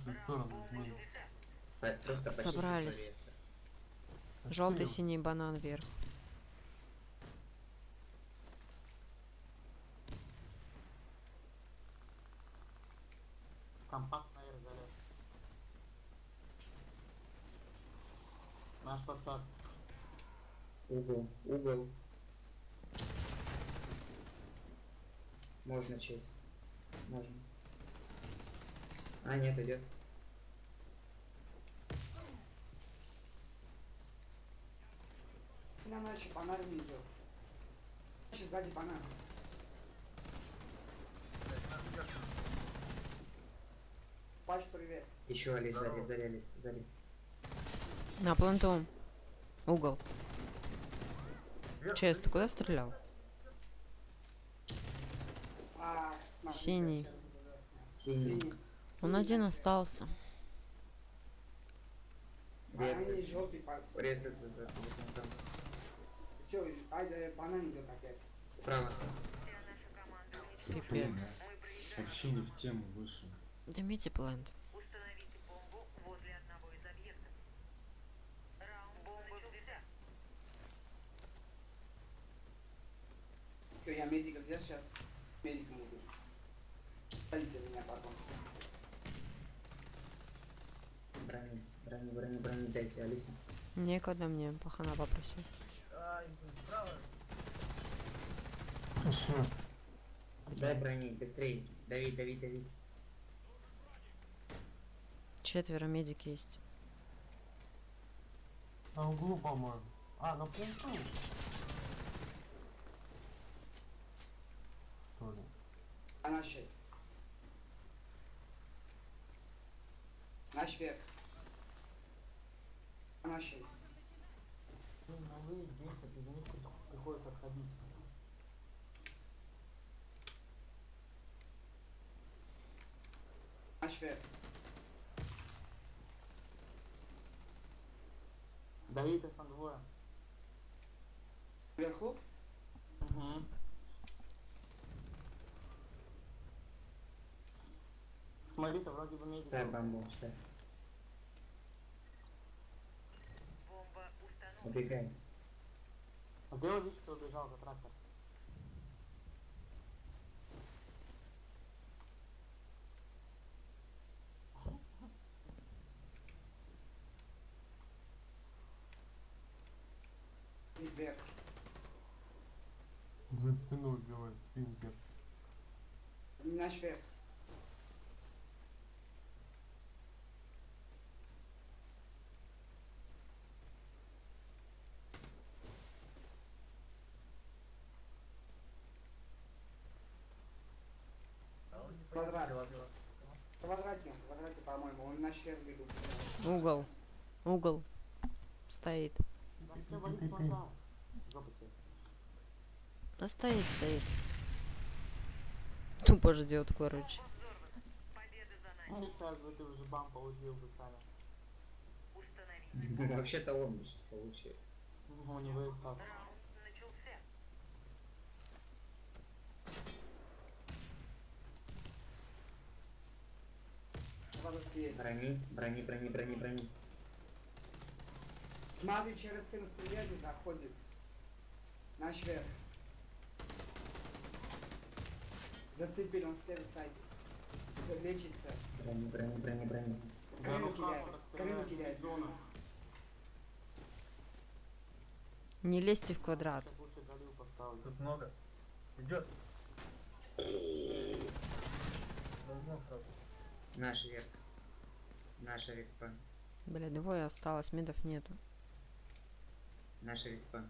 лучшую сторону изменить. Просто Собрались. Желтый, синий банан вверх. Компакт наверх залез. Наш пацан. Угол, угол. Можно честь. Можно. А, нет, идет. Нам еще банан не идет. Еще сзади банан. Пач, привет. Еще Али, сзади. На планту. Угол. Чест, ты куда стрелял? А, смотри, Синий. Синий. Он один остался. Они желтый пас. Резается там. Все, банан идет опять. Справа. Пипец. Вообще не в тему выше. Дымите плент. Установите бомбу возле одного из объектов. Раунд бомба взята. Все, я медика взял сейчас. Медиком буду. Полиция меня потом. Брони, дайте, Алиса. Некогда мне пахана попросил. Хорошо. Дай брони, быстрее. Дави. Четверо медик есть. На углу, по-моему. А, на пленту. Что ли? А наши. Наш век. А наши. Новые бесят, из-за них приходится отходить. Наш век. Давид, их там двое. Вверху? Угу. Смотри-то, вроде бы медик. Ставь бомбу, ставь. Бомба установлена. Убегай. Сделай вид, что убежал за трактор. Вверх. За стену убивает спинкер. Наш век. Квадрат. В квадрате, по-моему, он наш век бегут. Угол. Стоит. Там все валит планта. Жопа тебе. Да стоит. Тупо ждет, короче. Победа за нами. Ну и сейчас бы ты уже бам получил бы сами. Установить. Вообще-то он сейчас получил. Ну, не высос. Раунд начался. Квадрат есть. Брони. Смотри, через стену стреляет и заходит. Наш вверх. Зацепили, он слева стоит. Лечится. Брони. Карину кидает. Зона. Не лезьте в квадрат. Лучше Галил поставлю. Тут много. Идет. Наш век. Наша респа. Бля, двое осталось, медов нету. Наша респа.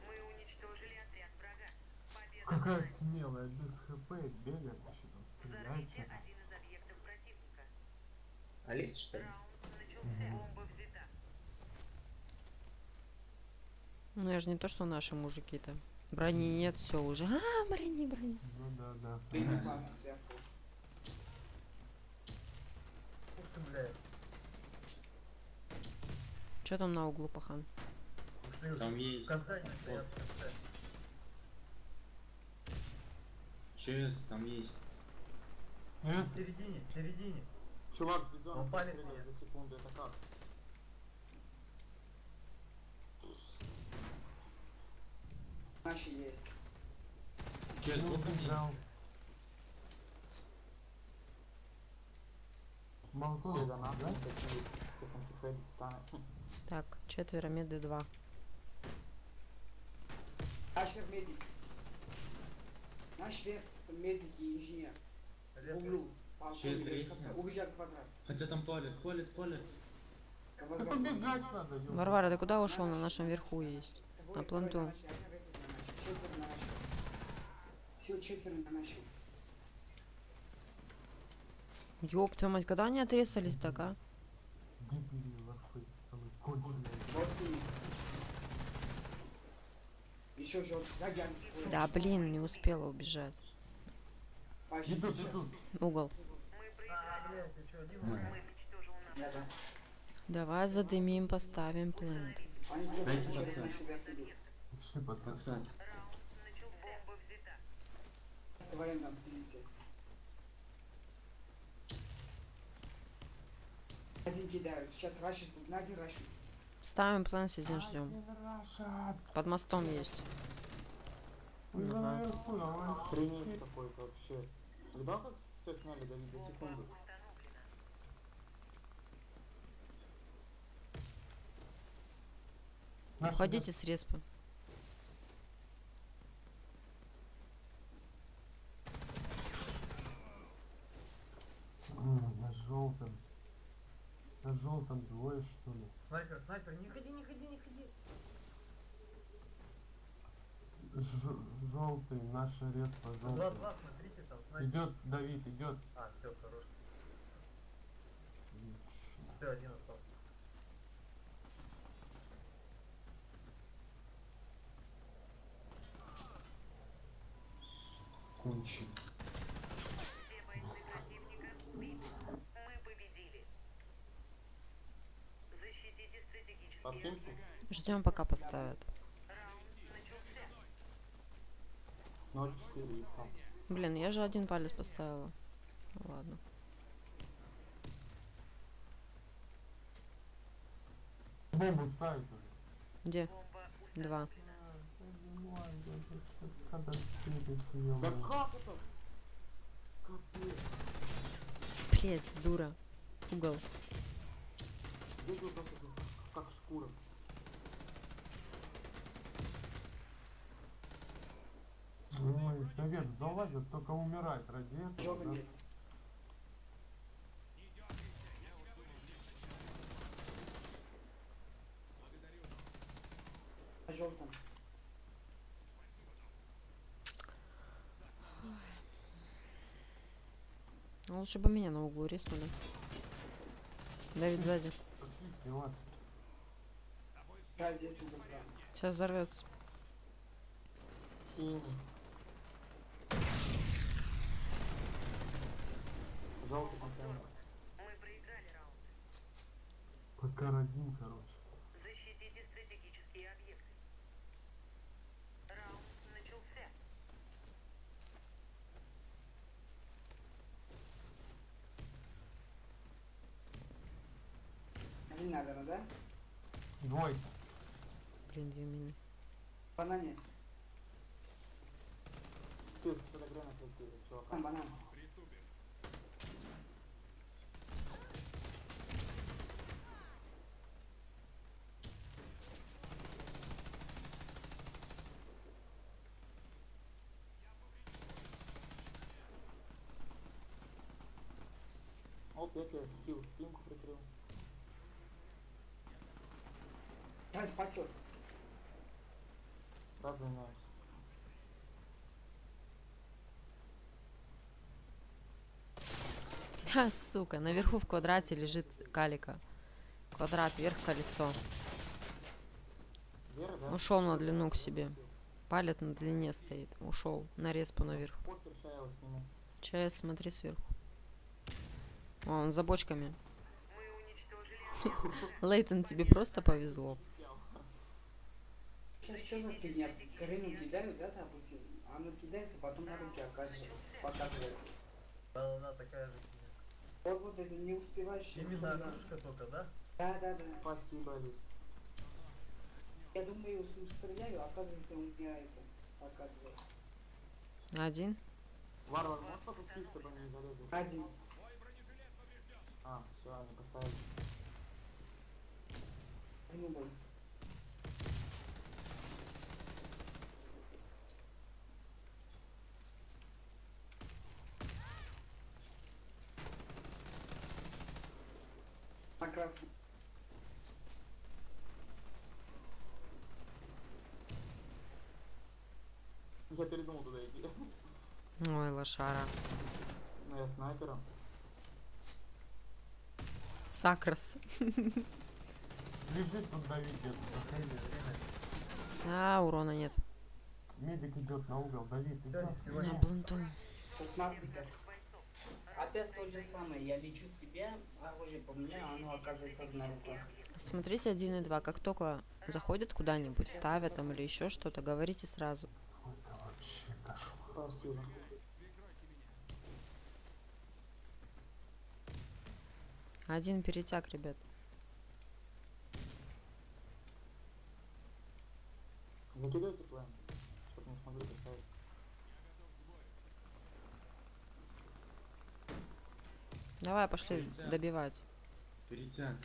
Мы уничтожили отряд врага. Победа. Какая смелая, без хп бегает, еще там стреляет. Взорвите что-то. один из объектов противника. Алиса, что ли? Раунд начался. Бомба взята. Ну я же не то, что наши мужики-то. Брони нет, все уже. Брони. Ну да. Принял план сверху. Ух ты, блядь. Че там на углу, пахан? Ушли. Там есть. В конце они стоят, в конце. ЧС там есть. Yes. В середине, в середине. Чувак, бизон Он палит прыгает меня. за секунду, это как? Наши есть. ЧС, Ну, сколько мне? взял. Молотов, Все донаты да? такие, все концентрации станут. Так, 4 меды 2. Наш верх медик. Наш верх медик и инженер. В Лес, углу. По Через углу, без лестницу. хоста. Убежать в квадрат. Хотя там палят. Да Квадрат. побежать надо, ёпта. Варвара, ты куда ушел? На нашем верху есть. На планту. Четверо на нашем. Всего четверо на нашем. Ёб твою мать, когда они отрезались так, а? Дебили, ларфейс, самый конченый. Вот синий. Еще желтый. Сзади антистрой. Да блин, не успела убежать. Почти Идут, сейчас. идут. Угол. Мы А, проиграли. блядь, ты что, один? Ну. Мы уничтожил нас. Да. Давай задымим, поставим плент. Они все Дайте через подсад. наш верх идут. Шли пацаны. Подсад. Раунд начался. Бомба взята. Вдвоем там сидите. Один кидают. Сейчас рашит тут. На один рашит. Ставим плент, сидим, ждем. Один Рашад. Под мостом есть. Вы Ага. наверху, давай. Охренеть какой-то вообще. Видал, как все сняли до секунды? Установлена. Наши Уходите с респа. На желтом. На желтом двое, что ли? Снайпер, снайпер, не ходи, не ходи, не ходи. Желтый, наша респа, желтый. 2-2, смотрите, там снайпер. Идет, Давид, идет. А, все, хорош. Отлично. Все, один остался. Кончи. Все бойцы противника убиты. Мы победили. Защитите стратегические Подкинься? объекты. Ждем, пока поставят. Раунд начался. 0-4 и там. Блин, я же один палец поставила. Ну, ладно. Бомбу ставить уже. Где? Бомба 2. Когда Да съем. как это? Капец. Блять, дура. Угол. Бегаю просто как шкура. Ой, наверх залазят, только умирать ради этого. Желтый Да? медик. На желтом. Ну, лучше бы меня на углу риснули. Давид сзади. Пошли сниматься. Да, здесь угол. Да. Сейчас взорвется. Синий. Желтый контейнер. Мы проиграли раунд. Пока родим, короче. Защитите стратегические объекты. Раунд начался. Один, наверное, да? Двойка. Блин, 2 мины. Банане. Спил, сюда гранат летели, чувака. Там банан. Оп, я тебе скилл, спинку прикрыл. Сейчас спасет. Разгоняюсь. Ха, сука, наверху в квадрате лежит калика. Квадрат, вверх колесо. Вера, да? Ушел на длину к себе. Палет на длине стоит. Ушел. На респу наверх. Покер, ща я его сниму. Чай, смотри сверху. О, он за бочками. Мы уничтожили. Лейтон, тебе просто повезло. Что за фигня? Карину кидают, да, допустим? Оно кидается, потом на руки показывает. Да, она такая же. Вот это не успеваешь. Именно русская только, да? Да. Спасибо, Лис. Я думаю, стреляю, оказывается, он меня это показывает. Один. Варвар, можешь попустить, чтобы они не залезли? Один. А, все, они поставили. Один был. На красный. Я передумал туда идти. Ой, лошара. Ну, я снайпером. Сакрас. Лежит тут давить где-то. А, урона нет. Медик идет на угол, Давид, идет. На блунту. Посмотри-ка. Опять то же самое. Я лечу себя, оружие поменяю, а оно оказывается на руках. Смотрите 1 и 2. Как только заходят куда-нибудь, ставят там или еще что-то, говорите сразу. Это вообще кошмар. Спасибо. Один перетяг, ребят. Закидайте план, чтобы не смогли поставить. Давай, пошли добивать. Перетяг.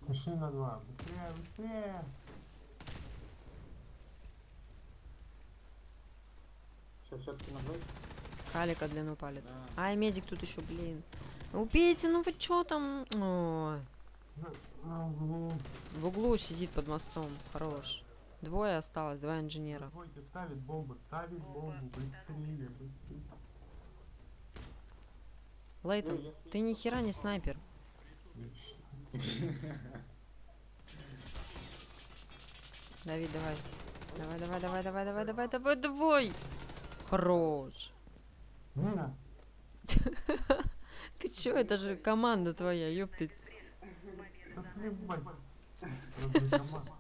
Пошли на 2. Быстрее, быстрее. Что, все-таки на двоих? Калика длину палит. Да. Ай, медик тут еще, блин. Убейте, ну вы чё там? Ой. На углу. В углу сидит под мостом. Хорош. Двое осталось, 2 инженера. Двойки ставить бомбу, быстрее, быстрее. Лейтон, ты ни хера не снайпер. Давид, давай. Давай. Хорош. Нина, Ты чё, это же команда твоя, ёптыть. да плевать. Это команда.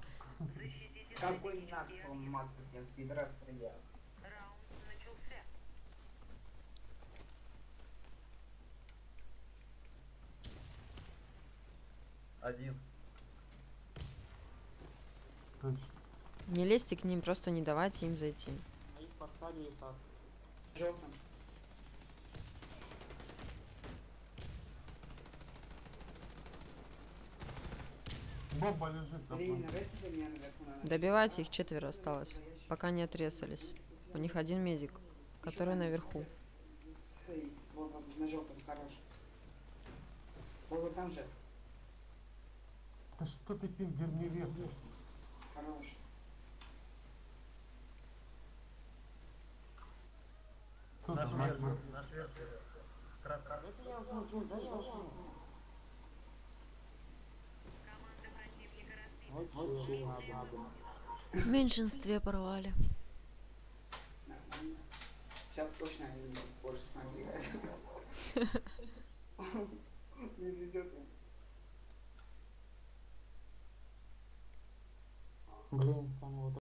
Какой нахер Макс, я с бедра стрелял. Раунд начался. Один. Точно. Не лезьте к ним, просто не давайте им зайти. На их подсадили САС. Желтым. Бомба лежит там. Блин, ресты за меня наверху надо. Добивайте их, 4 осталось. Пока не отрезались. У них один медик, который наверху. Сей, вот на желтом хорош. Вот там же. Да что ты пингер не весишь? Хорош. Кто Наш там, верх, мать наш верх. Красный. Это я усну, Джуль, да я усну. Команда противника разбита. Вот че, надо. В меньшинстве порвали. Нормально. Сейчас точно они не будут позже с нами играть. Не везет им. Блин, самого